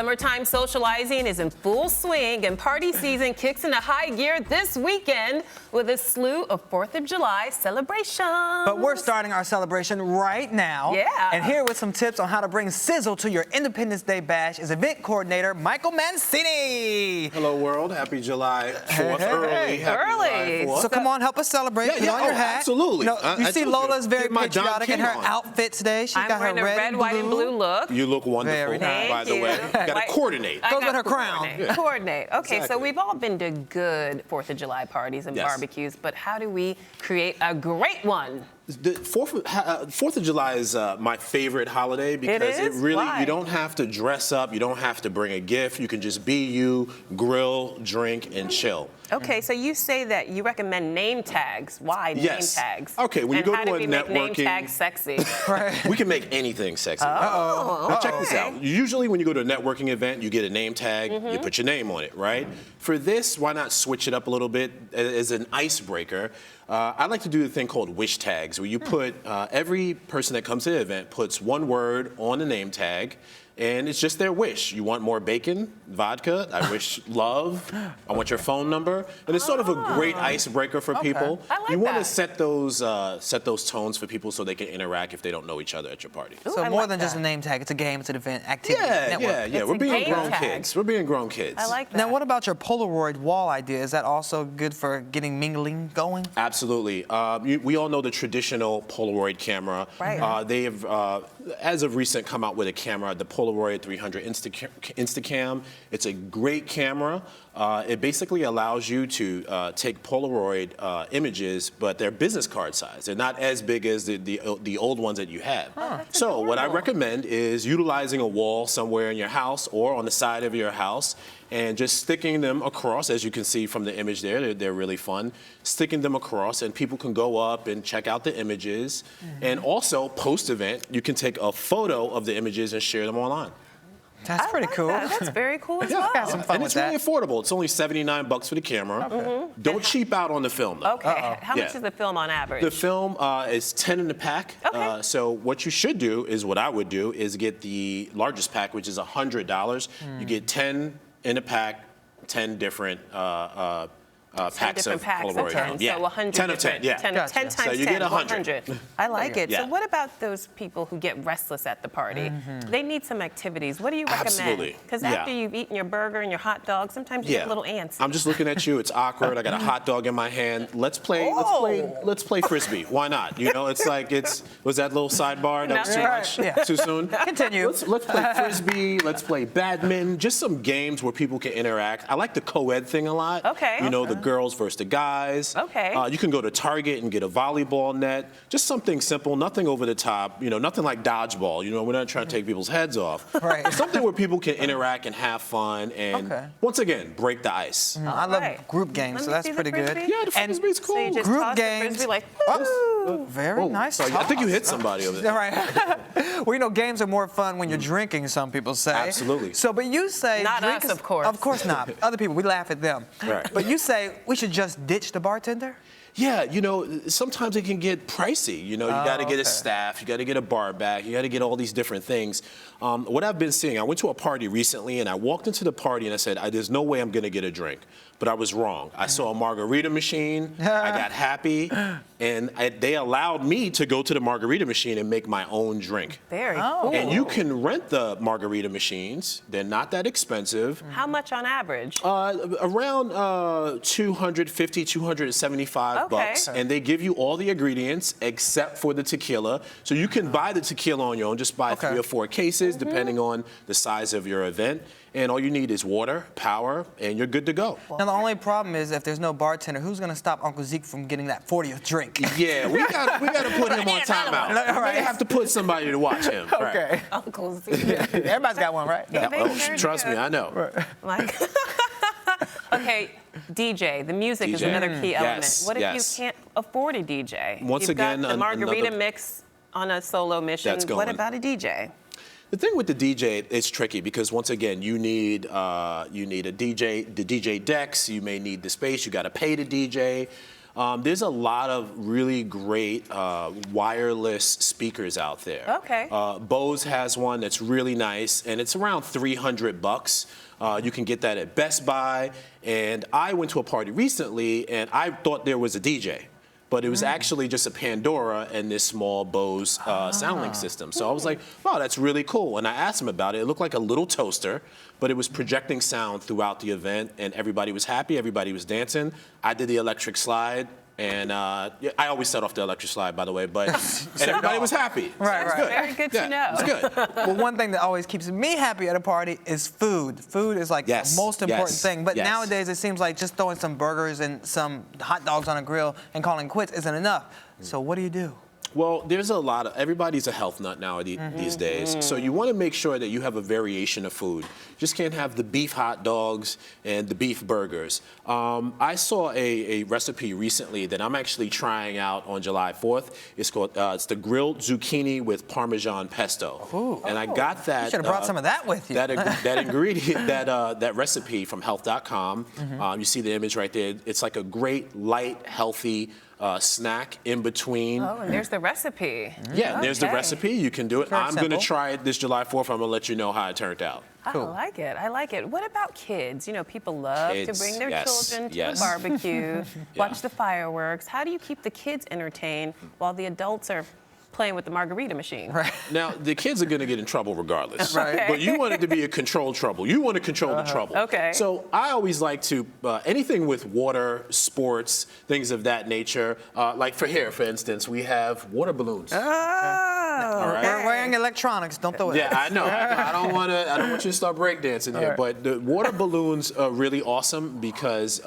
Summertime socializing is in full swing, and party season kicks into high gear this weekend with a slew of 4th of July celebrations. But we're starting our celebration right now. Yeah. And here with some tips on how to bring sizzle to your Independence Day bash is event coordinator Michael Mancini. Hello, world. Happy July 4th. Hey. Happy July 4th. So come on, help us celebrate. Put on your hat. Absolutely. You see Lola's very Get my John patriotic in King her on. outfit today. She's got her wearing a red, white, and blue look. You look wonderful, Very nice. by the way. Got to coordinate. Goes with her crown. Coordinate. Okay, Exactly. so we've all been to good 4th of July parties and barbecues, but how do we create a great one? The 4th of July is my favorite holiday because it really, Why? you don't have to dress up, you don't have to bring a gift, you can just be you, grill, drink, and chill. Okay, so you say that you recommend name tags. Why Yes. name tags? Okay, when you go how to do a we make name networking- tags sexy? We can make anything sexy. Oh, Now check this okay. out. Usually when you go to a networking event, you get a name tag, you put your name on it, right? For this, why not switch it up a little bit as an icebreaker? I like to do a thing called wish tags, where you put, every person that comes to the event puts one word on the name tag, and it's just their wish. You want more bacon, vodka, I wish love, I want your phone number. And it's sort of a great icebreaker for people. I like you want to that. set those tones for people so they can interact if they don't know each other at your party. Ooh, So I more like than just a that. name tag, it's a game, it's an event, activity, Yeah, network. yeah. We're a being game grown tag. kids. We're being grown kids. I like that. Now, what about your Polaroid wall idea? Is that also good for getting mingling going? Absolutely. We all know the traditional Polaroid camera. Right. They have, as of recent, come out with a camera, the Polaroid 300 Instacam. It's a great camera. It basically allows you to take Polaroid images, but they're business card size. They're not as big as the old ones that you have. So what I recommend is utilizing a wall somewhere in your house or on the side of your house and just sticking them across. As you can see from the image there, they're really fun. Sticking them across, and people can go up and check out the images. And also, post-event, you can take a photo of the images and share them online. That's I pretty like cool. that. That's very cool as well. Got some fun And with it's really that. affordable. It's only $79 for the camera. Don't cheap out on the film, though. Okay, how much Yeah. is the film on average? The film is 10 in the pack. Okay. So what you should do is, what I would do is get the largest pack, which is $100. You get 10 in a pack, 10 different packs of different packs Polaroid of 10, film. so 100 10 of 10, different- yeah. 10, Gotcha. 10 So times you 10, get 100. I like it. Yeah. So what about those people who get restless at the party? They need some activities. What do you recommend? Absolutely. Because Yeah. after you've eaten your burger and your hot dog, sometimes you get a little antsy. I'm just looking at you. It's awkward. I got a hot dog in my hand. Let's play frisbee. Why not? You know, it's like was that little sidebar? That was too No. much. Yeah. Too soon. Continue. Let's play frisbee. Let's play badminton. Just some games where people can interact. I like the co-ed thing a lot. Okay. You know, the girls versus the guys. Okay. You can go to Target and get a volleyball net. Just something simple. Nothing over the top. You know, nothing like dodgeball. You know, we're not trying to take people's heads off. Right. Something where people can interact and have fun and once again break the ice. I love Right. group games, Let so me that's see the pretty good. frisbee. Yeah, the And frisbee's cool. So you just Group toss games. the frisbee like, Very nice. Sorry, I think you hit somebody over there. Right. Well, you know, games are more fun when you're drinking, some people say. Absolutely. So, but you say... Not drink us, is- of course. Of course not. Other people, we laugh at them. Right. But you say we should just ditch the bartender? Yeah, you know, sometimes it can get pricey. You know, you got to get okay. a staff, you got to get a bar back, you got to get all these different things. What I've been seeing, I went to a party recently and I walked into the party and I said, there's no way I'm going to get a drink. But I was wrong. I saw a margarita machine, I got happy, and they allowed me to go to the margarita machine and make my own drink. very cool. And you can rent the margarita machines. They're not that expensive. How much on average? Around $250, $275 bucks, and they give you all the ingredients except for the tequila. So you can buy the tequila on your own. Just buy 3 or 4 cases, depending on the size of your event. And all you need is water, power, and you're good to go. Now, the only problem is if there's no bartender, who's going to stop Uncle Zeke from getting that 40th drink? Yeah, we gotta put him on timeout. All right. We have to put somebody to watch him. Right. Okay. Uncle Z. Everybody's got one, right? Yeah, They well, sure trust do. me, I know. Like, okay, DJ. The music is DJ. another key element. Yes, What if yes. you can't afford a DJ? Once You've again, got the margarita another- mix on a solo mission. That's What going. about a DJ? The thing with the DJ, it's tricky because once again, you need a DJ, the DJ decks. You may need the space. You got to pay the DJ. There's a lot of really great wireless speakers out there. Okay. Bose has one that's really nice, and it's around $300. You can get that at Best Buy. And I went to a party recently, and I thought there was a DJ. But it was actually just a Pandora and this small Bose SoundLink system. So I was like, wow, that's really cool. And I asked him about it. It looked like a little toaster, but it was projecting sound throughout the event, and everybody was happy, everybody was dancing. I did the electric slide. And I always set off the electric slide, by the way, but and everybody was happy. Right, It's right. good. Very good to know. It's good. Well, one thing that always keeps me happy at a party is food. Food is like Yes, the most important yes, thing. But yes. nowadays, it seems like just throwing some burgers and some hot dogs on a grill and calling quits isn't enough. So what do you do? Well, there's a lot of, everybody's a health nut now these days. So you want to make sure that you have a variation of food. You just can't have the beef hot dogs and the beef burgers. I saw a recipe recently that I'm actually trying out on July 4th. It's called, it's the grilled zucchini with Parmesan pesto. Ooh. And I got that. You should have brought some of that with you. That ingredient, that recipe from health.com. You see the image right there. It's like a great, light, healthy snack in between. Oh, and there's the recipe. Yeah, and there's the Okay. recipe. You can do it. Very I'm going to simple. try it this July 4th. I'm going to let you know how it turned out. Cool. I like it. I like it. What about kids? You know, people love to Kids, bring their yes, children to yes. the barbecue, watch the fireworks. How do you keep the kids entertained while the adults are playing with the margarita machine? Right. Now, the kids are going to get in trouble regardless. Right. Okay. But you want it to be a controlled trouble. You want to control the trouble. Okay. So I always like to, anything with water, sports, things of that nature. Like for instance, we have water balloons. Oh, right. we're wearing electronics. Don't throw it. Yeah, I know. I don't want you to start breakdancing here. Right. But the water balloons are really awesome because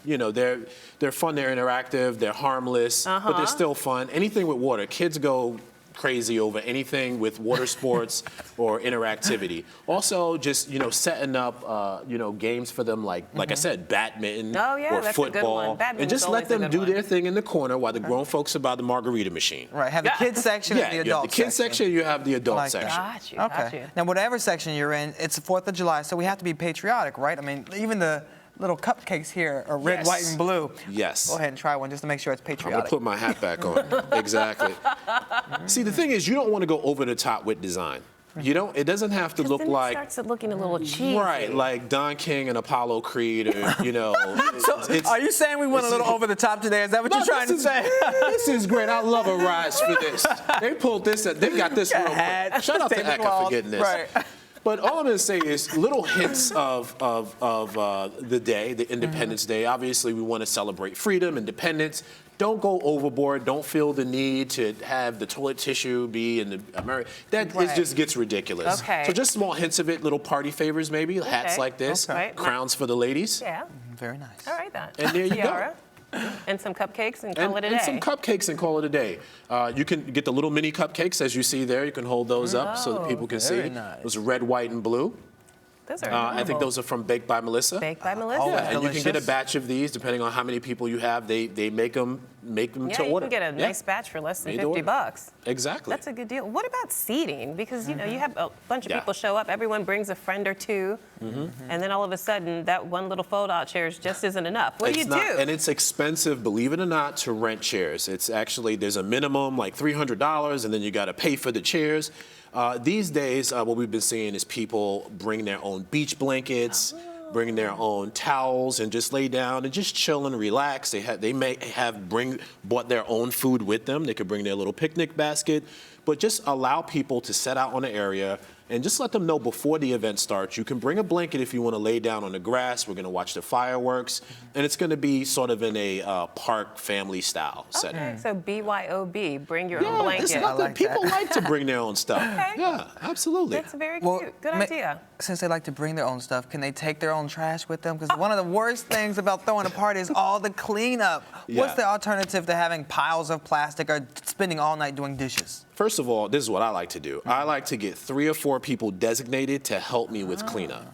you know they're fun, they're interactive, they're harmless, but they're still fun. Anything with water, kids go crazy over anything with water sports or interactivity. Also, just setting up games for them like I said, badminton Oh, yeah, or that's a good football, one. Badminton's and just let always a them good do one. their thing in the corner while the grown folks are by the margarita machine. Right. Have the kids section Yeah, and the you have adult the kids section, you have the adult like that. section. Got you. Okay. Got you. Now, whatever section you're in, it's the 4th of July, so we have to be patriotic, right? I mean, even the little cupcakes here are red, Yes. white, and blue. Yes. Go ahead and try one just to make sure it's I'm gonna patriotic. put my hat back on. Exactly. See, the thing is, you don't want to go over the top with design. You don't. It doesn't have to look Then like. it starts looking a little cheesy. Right, like Don King and Apollo Creed, or Are you saying we went a little over the top today? Is that what you're trying to say? This is great. I love a rise for this. They pulled this. They got this real quick. Shout out to Santa Eka Claus. for getting this. Right. But all I'm going to say is little hints of the day, the Independence Day. Obviously, we want to celebrate freedom, independence. Don't go overboard. Don't feel the need to have the toilet tissue be in the America. That Right. it just gets ridiculous. Okay. So just small hints of it, little party favors maybe, hats like this, Okay. Right. crowns for the ladies. Yeah. Very nice. All right then. And there you go. Tiara. And some cupcakes and call it a day. And some cupcakes and call it a day. You can get the little mini cupcakes as you see there. You can hold those up so that people can see. very nice. Those are red, white, and blue. Those are I think adorable. those are from Baked by Melissa. Baked by Melissa. always Yeah, and you can get a delicious. batch of these depending on how many people you have. They make them Yeah, to you order. can get a Yeah, nice batch for less than made to order. $50. Exactly. That's a good deal. What about seating? Because you have a bunch of Yeah. people show up, everyone brings a friend or two, and then all of a sudden that one little fold-out chair just isn't enough. What do you It's not- do? And it's expensive, believe it or not, to rent chairs. It's actually, there's a minimum like $300, and then you got to pay for the chairs. These days, what we've been seeing is people bring their own beach blankets, bring their own towels, and just lay down and just chill and relax. They may have bought their own food with them. They could bring their little picnic basket, but just allow people to set out on the area and just let them know before the event starts. You can bring a blanket if you want to lay down on the grass. We're going to watch the fireworks, and it's going to be sort of in a park family style setting. Okay, so BYOB, bring your own Yeah, blanket. it's nothing. like People that. like to bring their own stuff. Okay. Yeah, absolutely. That's very Well, cute. Good ma- idea. Since they like to bring their own stuff, can they take their own trash with them? Because one of the worst things about throwing a party is all the cleanup. What's Yeah. the alternative to having piles of plastic or spending all night doing dishes? First of all, this is what I like to do. I like to get 3 or 4 people designated to help me with cleanup.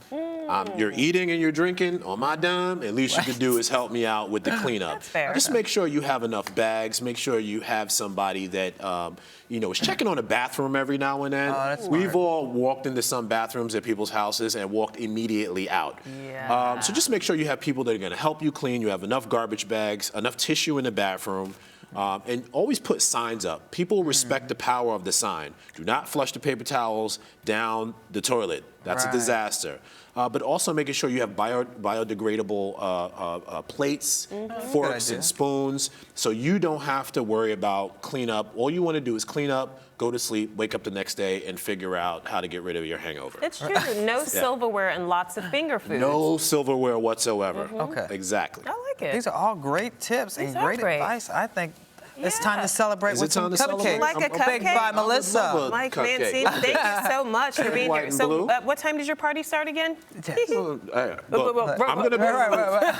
You're eating and you're drinking on my dime. At least you can do is help me out with the cleanup. That's fair. Just make sure you have enough bags. Make sure you have somebody that is checking on the bathroom every now and then. Oh, that's We've smart. all walked into some bathrooms at people's houses and walked immediately out. Yeah. So just make sure you have people that are going to help you clean. You have enough garbage bags, enough tissue in the bathroom. And always put signs up. People respect the power of the sign. Do not flush the paper towels down the toilet. That's Right. a disaster. But also making sure you have biodegradable plates, forks, Good idea. and spoons, so you don't have to worry about cleanup. All you want to do is clean up, go to sleep, wake up the next day, and figure out how to get rid of your hangover. It's true. No silverware and lots of finger foods. No silverware whatsoever. Okay. Exactly. I like it. These are all great tips and These are great great. advice. I think it's time Yeah. to celebrate Is with it some time to celebrate? cupcakes. Like a Big cupcake? by I would Melissa. love a Mike cupcake. Mancini, thank you so much for being White here. and So, blue. what time does your party start again? Look, Right, I'm gonna be. Right.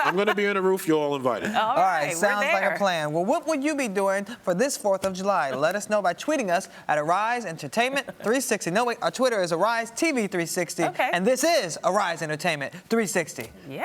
I'm gonna be on the roof. You're all invited. All All right, we're sounds like there. a plan. Well, what would you be doing for this 4th of July? Let us know by tweeting us at Arise Entertainment 360. No, wait, our Twitter is Arise TV 360. Okay. And this is Arise Entertainment 360. Yeah.